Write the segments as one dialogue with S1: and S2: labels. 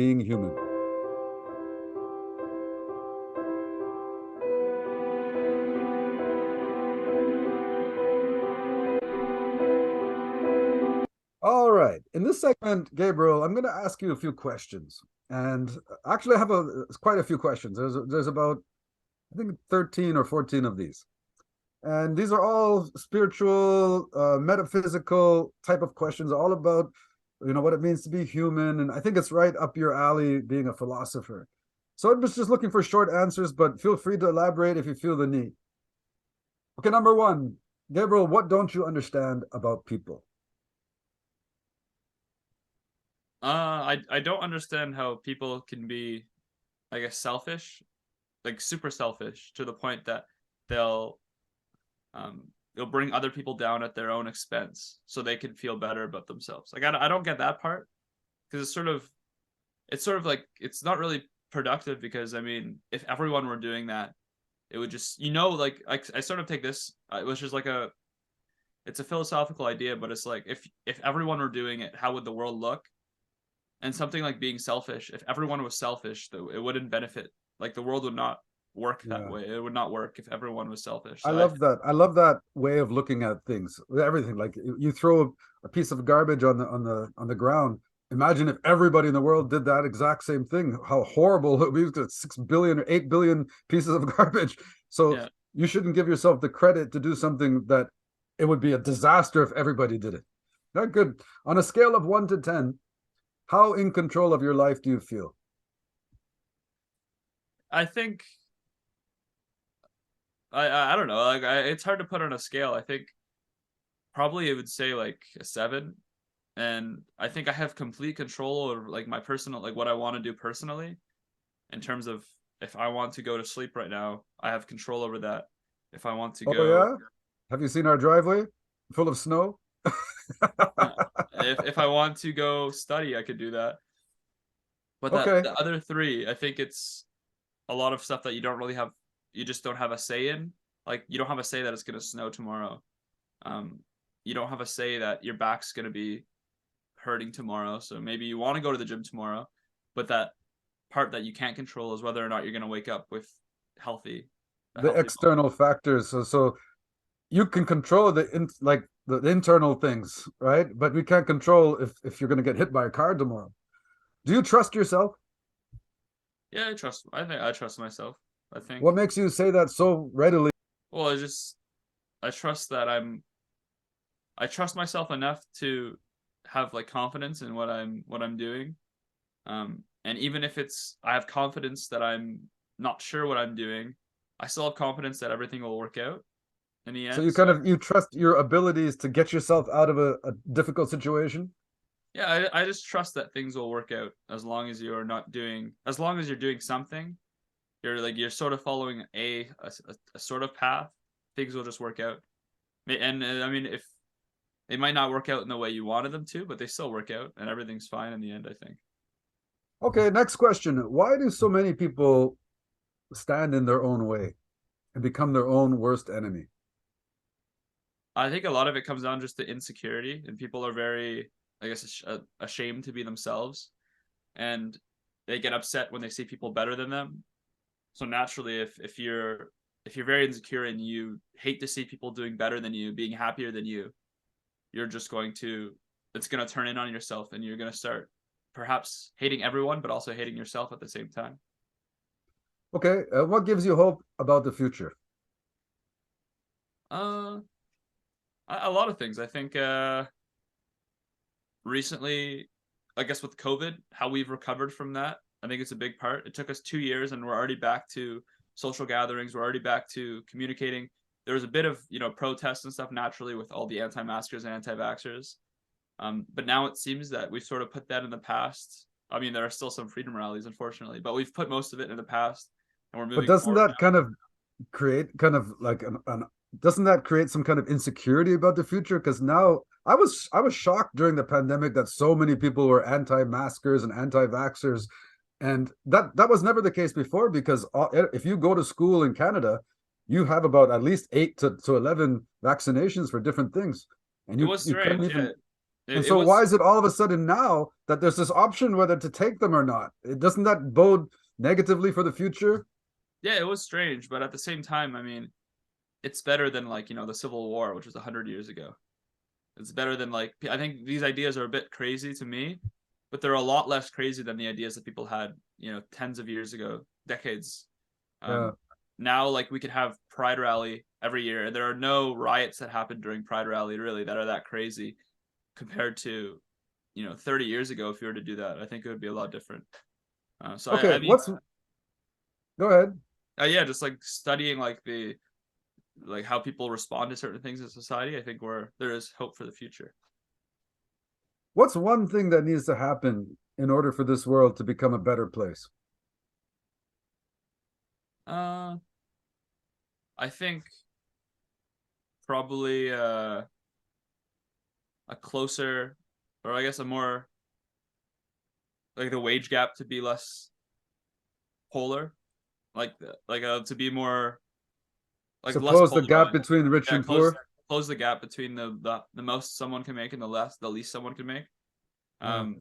S1: being human? All right. In this segment, Gabriel, I'm going to ask you a few questions. And actually, I have quite a few questions. There's about, I think, 13 or 14 of these. And these are all spiritual, metaphysical type of questions, all about, what it means to be human. And I think it's right up your alley being a philosopher. So I'm just looking for short answers, but feel free to elaborate if you feel the need. Okay, number one, Gabriel, what don't you understand about people?
S2: I don't understand how people can be, I guess, selfish, like super selfish, to the point that they'll they'll bring other people down at their own expense so they can feel better about themselves. Like I don't get that part, because it's sort of like it's not really productive, because I mean, if everyone were doing that, it would just, like I sort of take this, which is like it's a philosophical idea, but it's like if everyone were doing it, how would the world look? And something like being selfish, if everyone was selfish, though, it wouldn't benefit. Like the world would not work that
S1: Yeah.
S2: way. It would not work if everyone was selfish.
S1: I
S2: So I
S1: love that. I love that way of looking at things. Everything, like you throw a piece of garbage on the ground. Imagine if everybody in the world did that exact same thing. How horrible it would be. 6 billion or 8 billion pieces of garbage. So
S2: yeah,
S1: you shouldn't give yourself the credit to do something that it would be a disaster if everybody did it. Not good. On a scale of 1 to 10, how in control of your life do you feel?
S2: I think I don't know. Like it's hard to put on a scale. I think probably it would say like a 7, and I think I have complete control over like my personal, like what I want to do personally, in terms of if I want to go to sleep right now, I have control over that. If I want to
S1: Oh
S2: go,
S1: yeah? Have you seen our driveway full of snow?
S2: uh, if I want to go study, I could do that. But that
S1: Okay.
S2: the other three, I think it's a lot of stuff that you just don't have a say in. Like you don't have a say that it's gonna snow tomorrow. Um, you don't have a say that your back's gonna be hurting tomorrow. So maybe you want to go to the gym tomorrow, but that part that you can't control is whether or not you're gonna wake up with healthy, a
S1: The
S2: healthy body.
S1: external factors. So you can control the internal things, right? But we can't control if you're going to get hit by a car tomorrow. Do you trust yourself?
S2: Yeah, I think I trust myself. I
S1: What
S2: think.
S1: makes you say that so readily?
S2: Well, I trust that I trust myself enough to have like confidence in what I'm doing. And even if I have confidence that I'm not sure what I'm doing, I still have confidence that everything will work out in the
S1: So
S2: end.
S1: you
S2: So
S1: you trust your abilities to get yourself out of a difficult situation.
S2: yeah, I just trust that things will work out as long as you're doing something, you're sort of following a sort of path, things will just work out. And I mean, if they might not work out in the way you wanted them to, but they still work out, and everything's fine in the end, I think.
S1: Okay, next question. Why do so many people stand in their own way and become their own worst enemy?
S2: I think a lot of it comes down just to insecurity, and people are very, I guess, ashamed to be themselves, and they get upset when they see people better than them. So naturally, if you're very insecure and you hate to see people doing better than you, being happier than you, you're just going to it's going to turn in on yourself, and you're going to start perhaps hating everyone, but also hating yourself at the same time.
S1: Okay, what gives you hope about the future?
S2: Uh, a lot of things. I think recently, I guess with COVID, how we've recovered from that, I think it's a big part. It took us 2 years, and we're already back to social gatherings. We're already back to communicating. There was a bit of protests and stuff naturally with all the anti-maskers and anti-vaxxers. But now it seems that we've sort of put that in the past. I mean, there are still some freedom rallies, unfortunately, but we've put most of it in the past, and we're
S1: But
S2: moving
S1: doesn't
S2: forward
S1: that kind of create kind of like an doesn't that create some kind of insecurity about the future? Because now I was shocked during the pandemic that so many people were anti-maskers and anti-vaxxers, and that was never the case before. Because if you go to school in Canada, you have about at least 8 to 11 vaccinations for different things, and
S2: It
S1: you
S2: was
S1: you couldn't
S2: strange, yeah.
S1: even And
S2: it
S1: so why
S2: was,
S1: is it all of a sudden now that there's this option whether to take them or not? It doesn't that bode negatively for the future?
S2: yeah, it was strange, but at the same time, I mean, it's better than like the Civil War, which was 100 years ago. It's better than like I think these ideas are a bit crazy to me, but they're a lot less crazy than the ideas that people had tens of years ago, decades.
S1: Yeah.
S2: Um, Now like we could have Pride rally every year, and there are no riots that happen during Pride rally really that are that crazy compared to 30 years ago. If you were to do that, I think it would be a lot different. So
S1: Okay,
S2: I mean,
S1: go ahead.
S2: yeah, just like studying like the like how people respond to certain things in society, I think where there is hope for the future.
S1: What's one thing that needs to happen in order for this world to become a better place?
S2: Uh, I think probably a closer, or I guess a more like the wage gap to be less polar, to be more like
S1: So
S2: less
S1: close the gap
S2: polarized.
S1: between rich
S2: Yeah,
S1: and poor.
S2: close the gap between the most someone can make and the least someone can make.
S1: Yeah.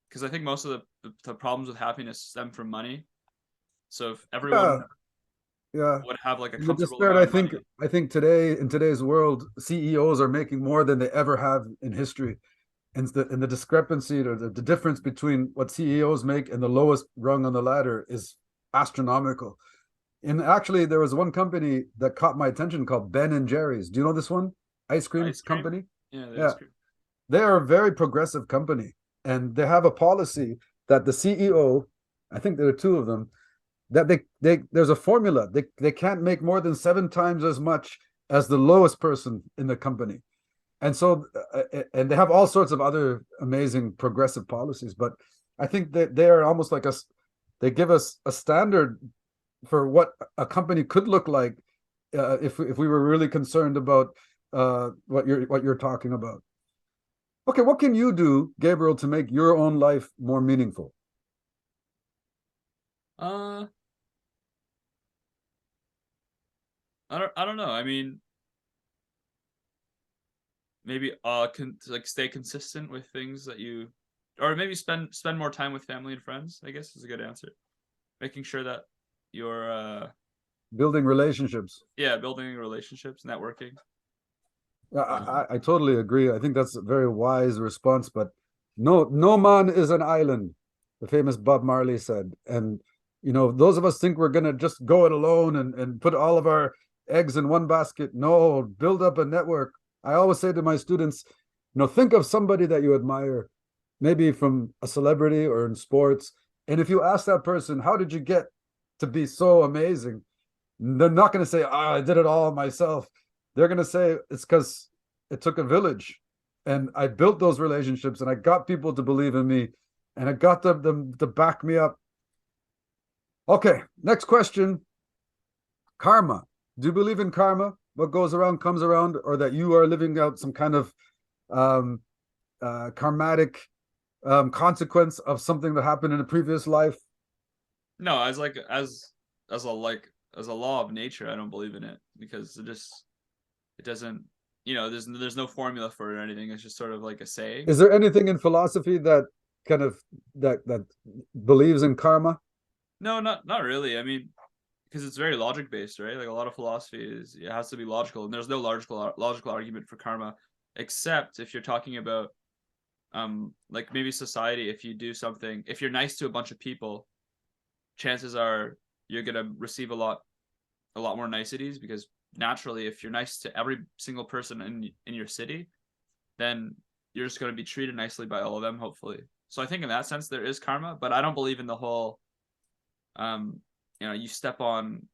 S2: Because I think most of the problems with happiness stem from money. So if
S1: Yeah.
S2: everyone
S1: Yeah.
S2: would have like a
S1: In the
S2: comfortable
S1: disparate,
S2: amount of money.
S1: I think today in today's world, CEOs are making more than they ever have in history. And the discrepancy or the difference between what CEOs make and the lowest rung on the ladder is astronomical. And actually, there was one company that caught my attention called Ben and Jerry's. Do you know this one? Ice cream
S2: Ice cream?
S1: company.
S2: Yeah, the ice
S1: Yeah,
S2: cream.
S1: they are a very progressive company, and they have a policy that the CEO, I think there are two of them, that they there's a formula. They can't make more than 7 times as much as the lowest person in the company. And so and they have all sorts of other amazing progressive policies, but I think that they are almost like us. They give us a standard for what a company could look like if we were really concerned about what you're talking about. Okay, what can you do, Gabriel, to make your own life more meaningful?
S2: Uh, I don't know. I mean, maybe like stay consistent with things that you, or maybe spend more time with family and friends. I guess is a good answer. Making sure that you're
S1: Building relationships.
S2: yeah, building relationships, networking.
S1: Yeah,
S2: Um,
S1: I totally agree. I think that's a very wise response. But no man is an island, the famous Bob Marley said. And those of us think we're gonna just go it alone and put all of our eggs in one basket. No, build up a network. I always say to my students, think of somebody that you admire, maybe from a celebrity or in sports. And if you ask that person, how did you get to be so amazing? They're not going to say, I did it all myself. They're going to say it's because it took a village and I built those relationships and I got people to believe in me and I got them to back me up. Okay, next question. Karma. Do you believe in karma? What goes around comes around, or that you are living out some kind of um, karmatic consequence of something that happened in a previous life?
S2: no, as like as a like as a law of nature, I don't believe in it because it doesn't. There's no formula for it or anything. It's just sort of like a saying.
S1: Is there anything in philosophy that kind of that believes in karma?
S2: No, not really. I mean, because it's very logic based, right? Like a lot of philosophy it has to be logical, and there's no logical argument for karma, except if you're talking about like maybe society. If you do something, if you're nice to a bunch of people, chances are you're gonna receive a lot more niceties because naturally, if you're nice to every single person in your city, then you're just gonna be treated nicely by all of them, hopefully. So I think in that sense there is karma, but I don't believe in the whole um you step on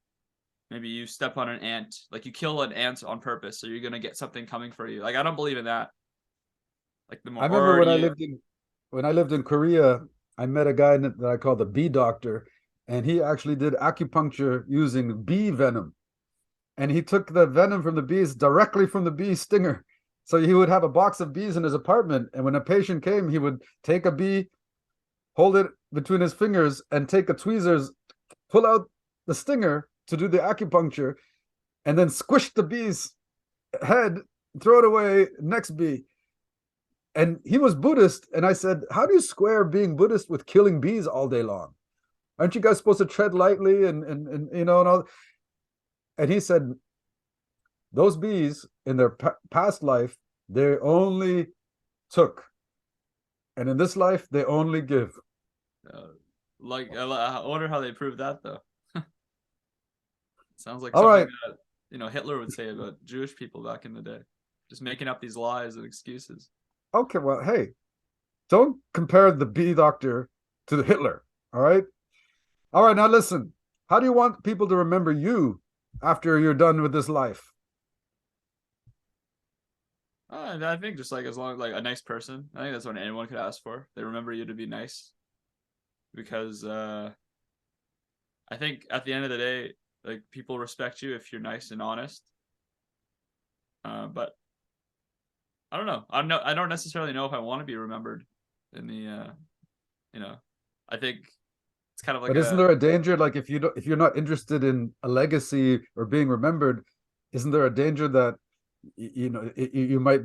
S2: maybe you step on an ant, like you kill an ant on purpose, so you're gonna get something coming for you. Like I don't believe in that. Like the
S1: I
S2: more
S1: remember
S2: or you
S1: when I lived in Korea, I met a guy that I call the bee doctor, and he actually did acupuncture using bee venom. And he took the venom from the bees directly from the bee stinger. So he would have a box of bees in his apartment, and when a patient came, he would take a bee, hold it between his fingers, and take a tweezers, pull out the stinger to do the acupuncture, and then squish the bee's head, throw it away, next bee. And he was Buddhist. And I said, how do you square being Buddhist with killing bees all day long? Aren't you guys supposed to tread lightly and you know and all? And he said, those bees in their past life, they only took, and in this life, they only give.
S2: Uh, I wonder how they proved that though. Sounds like
S1: All
S2: something
S1: right.
S2: that Hitler would say about Jewish people back in the day, just making up these lies and excuses.
S1: Okay. Well, hey, don't compare the bee doctor to the Hitler. All right. All right. Now listen. How do you want people to remember you after you're done with this life?
S2: I think just like as long as like a nice person, I think that's what anyone could ask for. They remember you to be nice because I think at the end of the day, like people respect you if you're nice and honest. But I don't know. I don't necessarily know if I want to be remembered in the you know. I think it's kind of like
S1: But isn't
S2: a
S1: there a danger, like if you're not interested in a legacy or being remembered, isn't there a danger that you might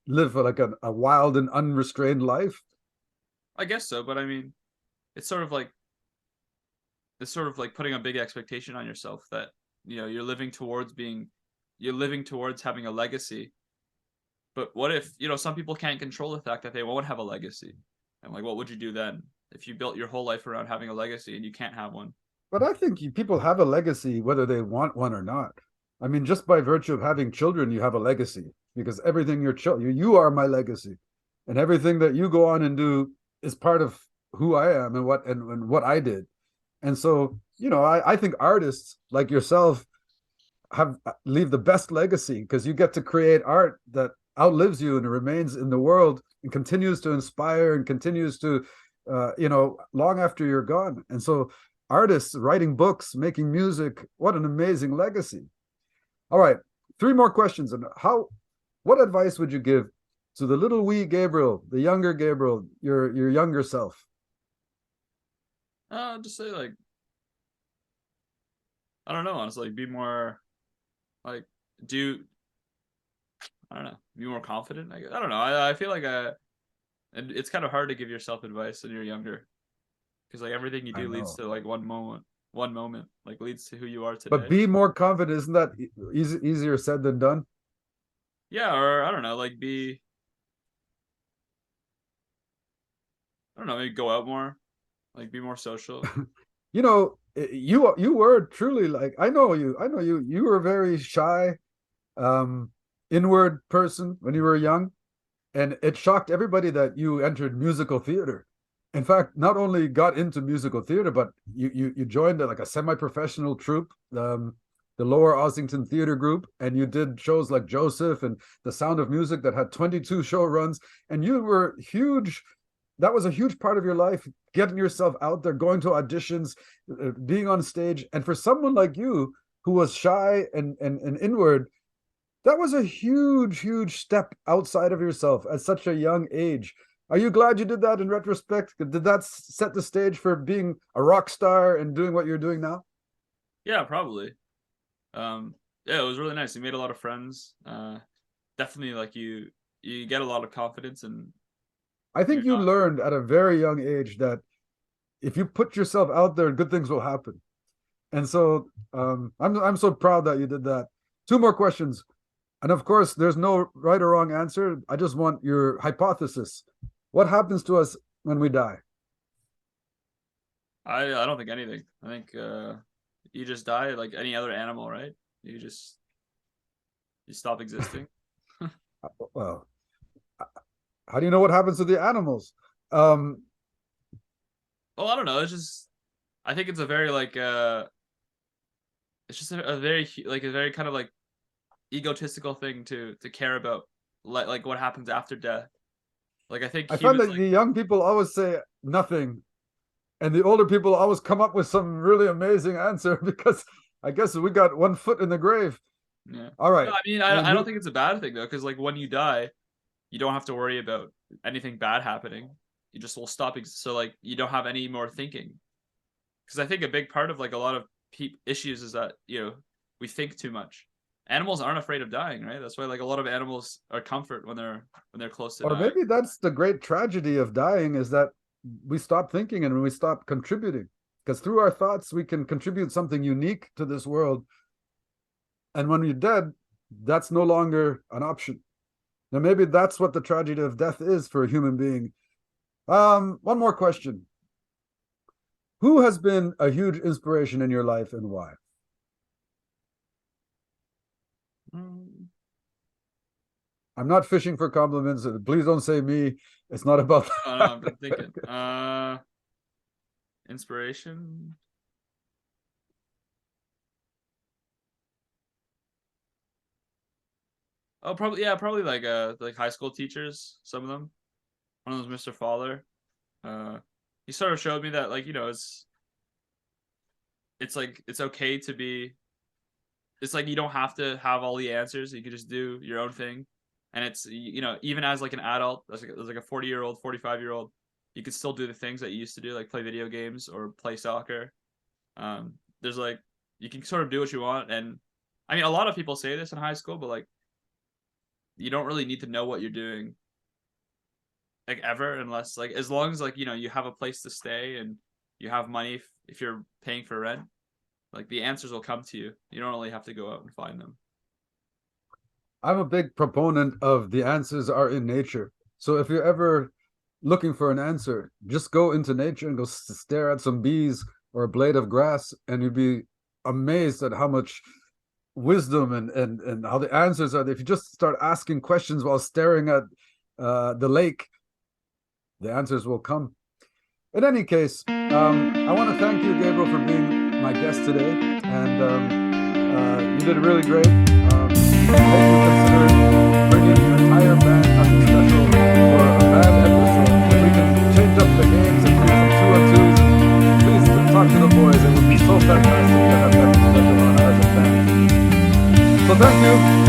S1: live like a wild and unrestrained life?
S2: I guess so, but I mean, it's sort of like putting a big expectation on yourself that you're living towards having a legacy. But what if, some people can't control the fact that they won't have a legacy? And like what would you do then if you built your whole life around having a legacy and you can't have one?
S1: But I think people have a legacy whether they want one or not. I mean, just by virtue of having children, you have a legacy because everything you are my legacy, and everything that you go on and do is part of who I am and what I did. And so, I think artists like yourself have leave the best legacy because you get to create art that outlives you and remains in the world and continues to inspire and continues to long after you're gone. And so artists writing books, making music, what an amazing legacy. All right, three more questions. And what advice would you give to the little wee Gabriel, the younger Gabriel, your younger self?
S2: Just say like I don't know, honestly, like be more like do I don't know, be more confident. I guess. I don't know. I feel like and it's kind of hard to give yourself advice when you're younger because like everything you
S1: I
S2: do leads
S1: know.
S2: to like one moment like leads to who you are
S1: But
S2: today.
S1: be more confident. Isn't that easier said than done?
S2: Yeah, or I don't know, like I don't know, maybe go out more, like be more social.
S1: You were truly like I know you were a very shy, um, inward person when you were young, and it shocked everybody that you entered musical theater. In fact, not only got into musical theater, but you joined like a semi-professional troupe, the Lower Ossington Theater Group, and you did shows like Joseph and The Sound of Music that had 22 show runs, and you were huge. That was a huge part of your life, getting yourself out there, going to auditions, being on stage. And for someone like you who was shy and inward, that was a huge, huge step outside of yourself at such a young age. Are you glad you did that in retrospect? Did that set the stage for being a rock star and doing what you're doing now?
S2: Yeah, probably. Yeah, it was really nice. You made a lot of friends. Definitely like you get a lot of confidence and
S1: I
S2: you're
S1: think you
S2: not.
S1: learned at a very young age that if you put yourself out there, good things will happen. And so I'm so proud that you did that. Two more questions. And of course, there's no right or wrong answer. I just want your hypothesis. What happens to us when we die?
S2: I don't think anything. I think you just die like any other animal, right? You just you stop existing.
S1: Well, how do you know what happens to the animals? Um,
S2: Well, I don't know. It's just I think it's a very like it's just a very like a very kind of like egotistical thing to care about like what happens after death. Like I think
S1: I find
S2: humans
S1: that
S2: like
S1: the young people always say nothing, and the older people always come up with some really amazing answer because I guess we got one foot in the grave.
S2: yeah.
S1: All
S2: No,
S1: right.
S2: I mean
S1: And
S2: I don't think it's a bad thing though, because like when you die, you don't have to worry about anything bad happening. You just will stop. So like you don't have any more thinking. Because I think a big part of like a lot of issues is that we think too much. animals aren't afraid of dying, right? That's why like a lot of animals are comfort when they're close to
S1: Or
S2: dying.
S1: maybe that's the great tragedy of dying, is that we stop thinking and we stop contributing. Because through our thoughts, we can contribute something unique to this world. And when you're dead, that's no longer an option. Now, maybe that's what the tragedy of death is for a human being. One more question. Who has been a huge inspiration in your life and why?
S2: Mm.
S1: I'm not fishing for compliments. Please don't say me. It's not about
S2: Oh no, I've been thinking. Inspiration. Oh, probably yeah, probably like high school teachers. Some of them. One of them was Mr. Fowler. Uh, he sort of showed me that like it's like it's okay to be. It's like you don't have to have all the answers. You can just do your own thing, and it's even as like an adult, as like a 40-year-old, 45-year-old, you could still do the things that you used to do, like play video games or play soccer. There's like you can sort of do what you want, and I mean a lot of people say this in high school, but like you don't really need to know what you're doing like ever unless like as long as like you have a place to stay and you have money if you're paying for rent, like the answers will come to you. You don't really have to go out and find them.
S1: I'm a big proponent of the answers are in nature. So if you're ever looking for an answer, just go into nature and go stare at some bees or a blade of grass, and you'd be amazed at how much wisdom and how the answers are. If you just start asking questions while staring at the lake, the answers will come. In any case, I want to thank you, Gabriel, for being my guest today, and you did really great. Maybe consider bringing your entire band, nothing special, for a band episode. If we can change up the games and do some two on twos, please talk to the boys. It would be so fantastic to have nothing special on as a band. So thank you.